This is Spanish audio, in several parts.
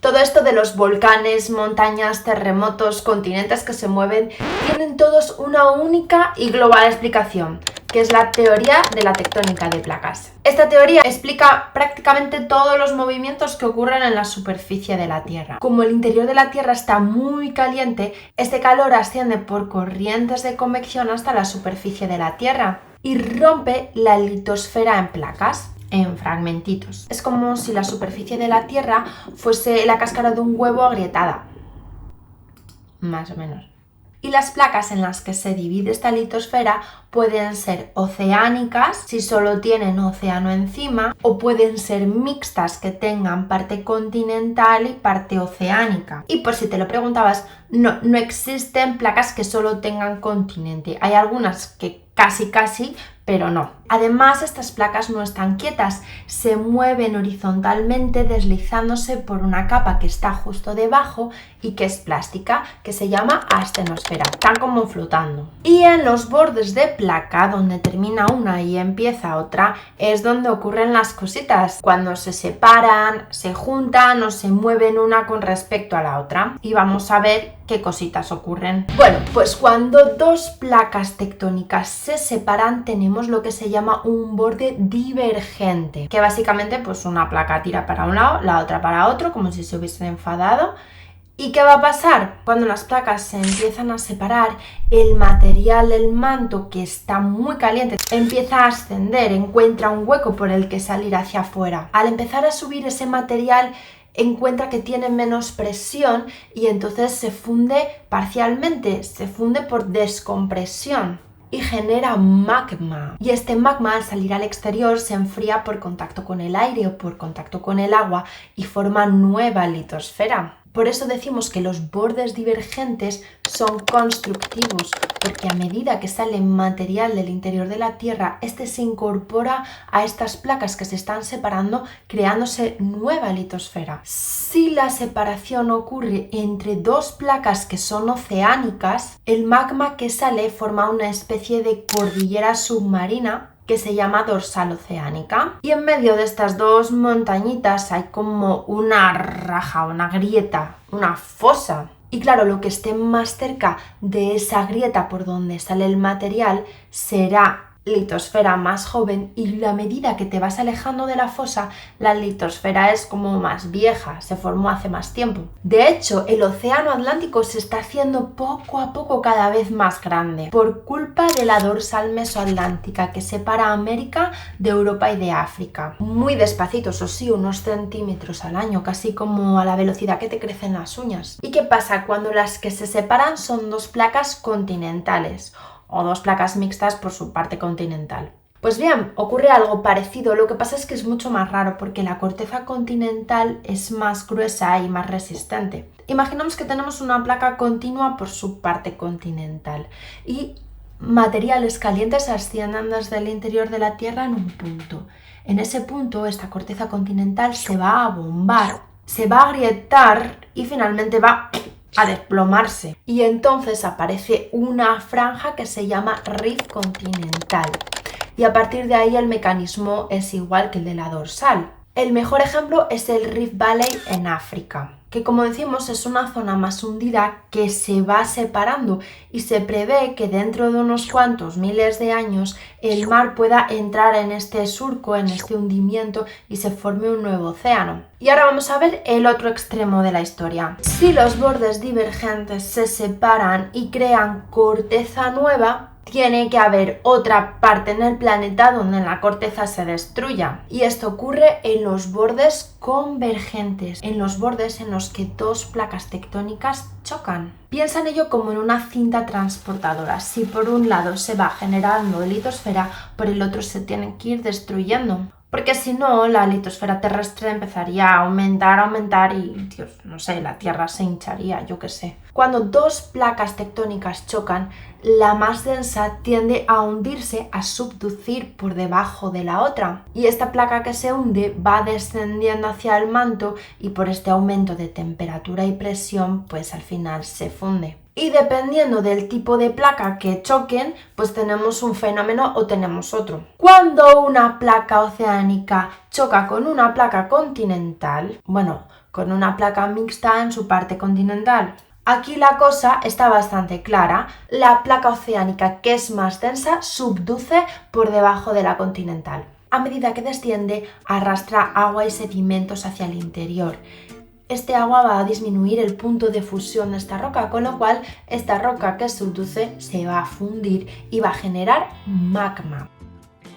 Todo esto de los volcanes, montañas, terremotos, continentes que se mueven, tienen todos una única y global explicación, que es la teoría de la tectónica de placas. Esta teoría explica prácticamente todos los movimientos que ocurren en la superficie de la Tierra. Como el interior de la Tierra está muy caliente, este calor asciende por corrientes de convección hasta la superficie de la Tierra y rompe la litosfera en placas, en fragmentitos. Es como si la superficie de la Tierra fuese la cáscara de un huevo agrietada, más o menos. Y las placas en las que se divide esta litosfera pueden ser oceánicas, si solo tienen océano encima, o pueden ser mixtas, que tengan parte continental y parte oceánica. Y por si te lo preguntabas, no existen placas que solo tengan continente. Hay algunas que casi, pero no. Además, estas placas no están quietas, se mueven horizontalmente deslizándose por una capa que está justo debajo y que es plástica, que se llama astenosfera, están como flotando. Y en los bordes de placa, donde termina una y empieza otra, es donde ocurren las cositas, cuando se separan, se juntan o se mueven una con respecto a la otra. Y vamos a ver qué cositas ocurren. Bueno, pues cuando dos placas tectónicas se separan, tenemos lo que se llama un borde divergente, que básicamente pues una placa tira para un lado, la otra para otro, como si se hubiesen enfadado. ¿Y qué va a pasar? Cuando las placas se empiezan a separar, el material del manto, que está muy caliente, empieza a ascender, encuentra un hueco por el que salir hacia afuera. Al empezar a subir ese material, encuentra que tiene menos presión y entonces se funde parcialmente, se funde por descompresión y genera magma. Y este magma, al salir al exterior, se enfría por contacto con el aire o por contacto con el agua y forma nueva litosfera. Por eso decimos que los bordes divergentes son constructivos, porque a medida que sale material del interior de la Tierra, este se incorpora a estas placas que se están separando, creándose nueva litosfera. Si la separación ocurre entre dos placas que son oceánicas, el magma que sale forma una especie de cordillera submarina que se llama dorsal oceánica, y en medio de estas dos montañitas hay como una raja, una grieta, una fosa. Y claro, lo que esté más cerca de esa grieta por donde sale el material será litosfera más joven, y a medida que te vas alejando de la fosa, la litosfera es como más vieja, se formó hace más tiempo. De hecho, el océano Atlántico se está haciendo poco a poco cada vez más grande por culpa de la dorsal mesoatlántica que separa América de Europa y de África. Muy despacito, eso sí, unos centímetros al año, casi como a la velocidad que te crecen las uñas. ¿Y qué pasa cuando las que se separan son dos placas continentales o dos placas mixtas por su parte continental? Pues bien, ocurre algo parecido, lo que pasa es que es mucho más raro porque la corteza continental es más gruesa y más resistente. Imaginamos que tenemos una placa continua por su parte continental y materiales calientes ascienden desde el interior de la Tierra en un punto. En ese punto, esta corteza continental se va a bombar, se va a agrietar y finalmente va a desplomarse. Y entonces aparece una franja que se llama rift continental. Y a partir de ahí el mecanismo es igual que el de la dorsal. El mejor ejemplo es el Rift Valley en África, que como decimos es una zona más hundida que se va separando y se prevé que dentro de unos cuantos miles de años el mar pueda entrar en este surco, en este hundimiento y se forme un nuevo océano. Y ahora vamos a ver el otro extremo de la historia. Si los bordes divergentes se separan y crean corteza nueva, tiene que haber otra parte en el planeta donde la corteza se destruya. Y esto ocurre en los bordes convergentes, en los bordes en los que dos placas tectónicas chocan. Piensa en ello como en una cinta transportadora. Si por un lado se va generando litosfera, por el otro se tiene que ir destruyendo. Porque si no, la litosfera terrestre empezaría a aumentar y, Dios, no sé, la Tierra se hincharía, yo qué sé. Cuando dos placas tectónicas chocan, la más densa tiende a hundirse, a subducir por debajo de la otra. Y esta placa que se hunde va descendiendo hacia el manto y por este aumento de temperatura y presión, pues al final se funde. Y dependiendo del tipo de placa que choquen, pues tenemos un fenómeno o tenemos otro. Cuando una placa oceánica choca con una placa continental, con una placa mixta en su parte continental, aquí la cosa está bastante clara. La placa oceánica, que es más densa, subduce por debajo de la continental. A medida que desciende, arrastra agua y sedimentos hacia el interior. Este agua va a disminuir el punto de fusión de esta roca, con lo cual esta roca que subduce se va a fundir y va a generar magma.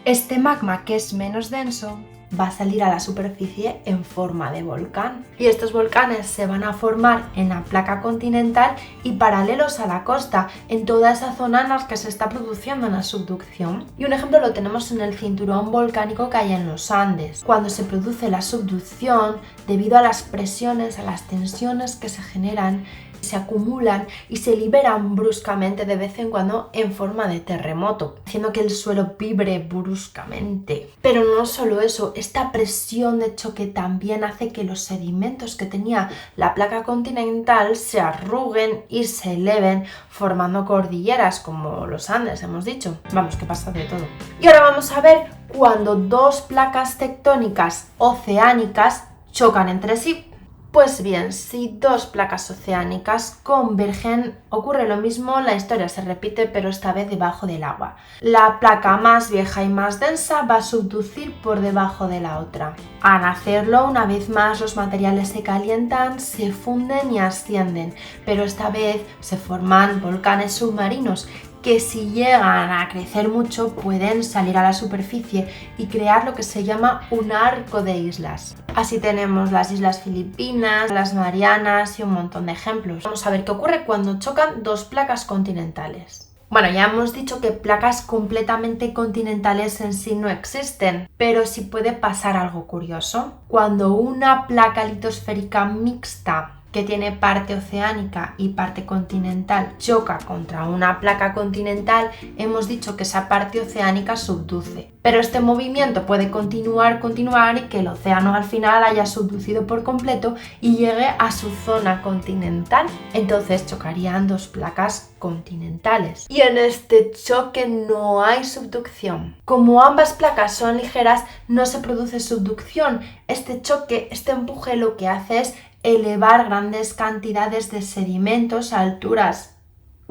Este magma, que es menos denso, va a salir a la superficie en forma de volcán. Y estos volcanes se van a formar en la placa continental y paralelos a la costa, en toda esa zona en la que se está produciendo una subducción. Y un ejemplo lo tenemos en el cinturón volcánico que hay en los Andes. Cuando se produce la subducción, debido a las presiones, a las tensiones que se generan, se acumulan y se liberan bruscamente de vez en cuando en forma de terremoto, haciendo que el suelo vibre bruscamente. Pero no solo eso, esta presión de choque también hace que los sedimentos que tenía la placa continental se arruguen y se eleven, formando cordilleras como los Andes, hemos dicho. Vamos, que pasa de todo. Y ahora vamos a ver cuando dos placas tectónicas oceánicas chocan entre sí. Pues bien, si dos placas oceánicas convergen, ocurre lo mismo, la historia se repite, pero esta vez debajo del agua. La placa más vieja y más densa va a subducir por debajo de la otra. Al hacerlo, una vez más, los materiales se calientan, se funden y ascienden, pero esta vez se forman volcanes submarinos que, si llegan a crecer mucho, pueden salir a la superficie y crear lo que se llama un arco de islas. Así tenemos las Islas Filipinas, las Marianas y un montón de ejemplos. Vamos a ver qué ocurre cuando chocan dos placas continentales. Bueno, ya hemos dicho que placas completamente continentales en sí no existen, pero sí puede pasar algo curioso. Cuando una placa litosférica mixta que tiene parte oceánica y parte continental choca contra una placa continental, hemos dicho que esa parte oceánica subduce. Pero este movimiento puede continuar y que el océano al final haya subducido por completo y llegue a su zona continental. Entonces chocarían dos placas continentales. Y en este choque no hay subducción. Como ambas placas son ligeras, no se produce subducción. Este choque, este empuje, lo que hace es elevar grandes cantidades de sedimentos a alturas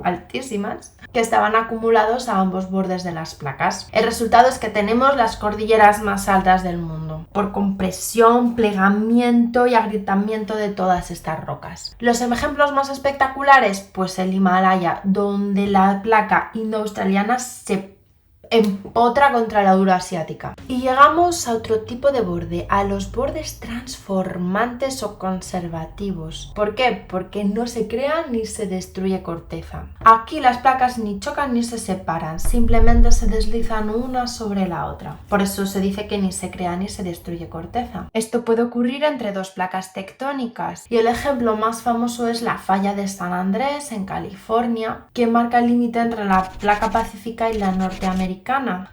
altísimas que estaban acumulados a ambos bordes de las placas. El resultado es que tenemos las cordilleras más altas del mundo, por compresión, plegamiento y agrietamiento de todas estas rocas. Los ejemplos más espectaculares, pues el Himalaya, donde la placa indo-australiana se empotra contra la euroasiática. Y llegamos a otro tipo de borde, a los bordes transformantes o conservativos. ¿Por qué? Porque no se crea ni se destruye corteza. Aquí las placas ni chocan ni se separan, simplemente se deslizan una sobre la otra. Por eso se dice que ni se crea ni se destruye corteza. Esto puede ocurrir entre dos placas tectónicas, y el ejemplo más famoso es la falla de San Andrés en California, que marca el límite entre la placa pacífica y la norteamericana.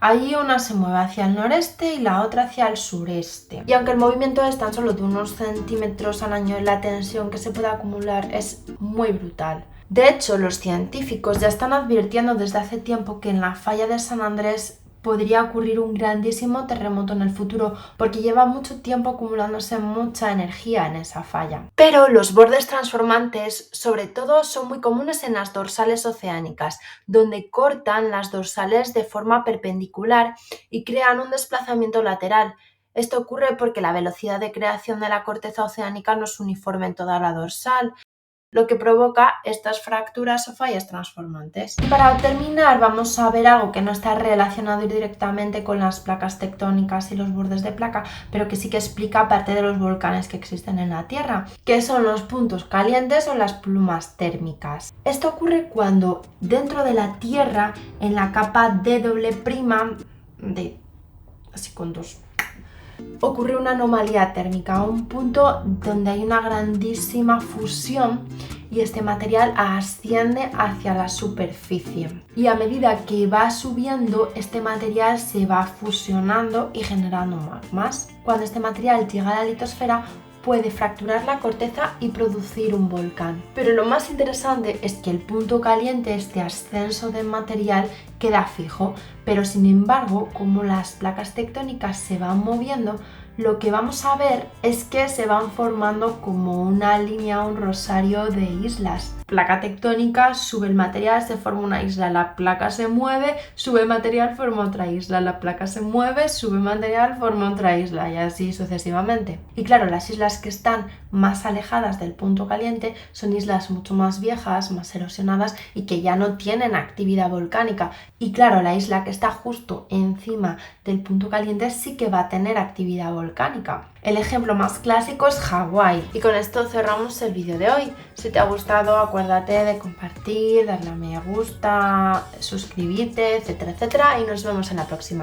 Allí una se mueve hacia el noreste y la otra hacia el sureste. Y aunque el movimiento es tan solo de unos centímetros al año, la tensión que se puede acumular es muy brutal. De hecho, los científicos ya están advirtiendo desde hace tiempo que en la falla de San Andrés podría ocurrir un grandísimo terremoto en el futuro, porque lleva mucho tiempo acumulándose mucha energía en esa falla. Pero los bordes transformantes, sobre todo, son muy comunes en las dorsales oceánicas, donde cortan las dorsales de forma perpendicular y crean un desplazamiento lateral. Esto ocurre porque la velocidad de creación de la corteza oceánica no es uniforme en toda la dorsal, lo que provoca estas fracturas o fallas transformantes. Y para terminar, vamos a ver algo que no está relacionado directamente con las placas tectónicas y los bordes de placa, pero que sí que explica parte de los volcanes que existen en la Tierra, que son los puntos calientes o las plumas térmicas. Esto ocurre cuando dentro de la Tierra, en la capa D', así con dos, ocurre una anomalía térmica, un punto donde hay una grandísima fusión, y este material asciende hacia la superficie. Y a medida que va subiendo, este material se va fusionando y generando magmas. Cuando este material llega a la litosfera, puede fracturar la corteza y producir un volcán. Pero lo más interesante es que el punto caliente, este ascenso de material, queda fijo, pero sin embargo, como las placas tectónicas se van moviendo, lo que vamos a ver es que se van formando como una línea, un rosario de islas. Placa tectónica, sube el material, se forma una isla, la placa se mueve, sube material, forma otra isla, la placa se mueve, sube material, forma otra isla y así sucesivamente. Y claro, las islas que están más alejadas del punto caliente son islas mucho más viejas, más erosionadas y que ya no tienen actividad volcánica. Y claro, la isla que está justo encima del punto caliente sí que va a tener actividad volcánica. El ejemplo más clásico es Hawái. Y con esto cerramos el vídeo de hoy. Si te ha gustado, acuérdate de compartir, darle a me gusta, suscribirte, etcétera, etcétera, y nos vemos en la próxima.